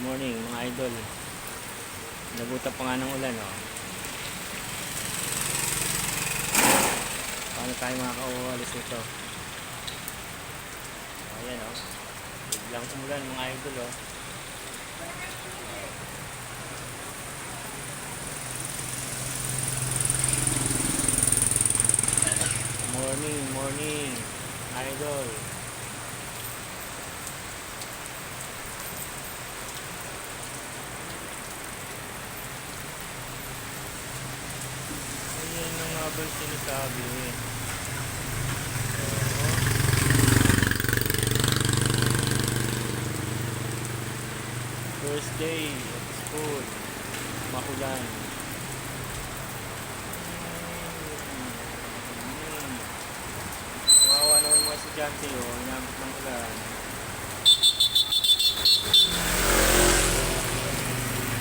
Morning mga idol. Nabutan pa nga ng ulan, oh. Paano tayo makakauwalis nito? Ayan, oh. Biglang umulan mga idol, oh. Morning idol. Ayan ang nga ba sinasabi? First day of school, makulan. Kawawa naman mga estudyante, oh, inabot ng ulan.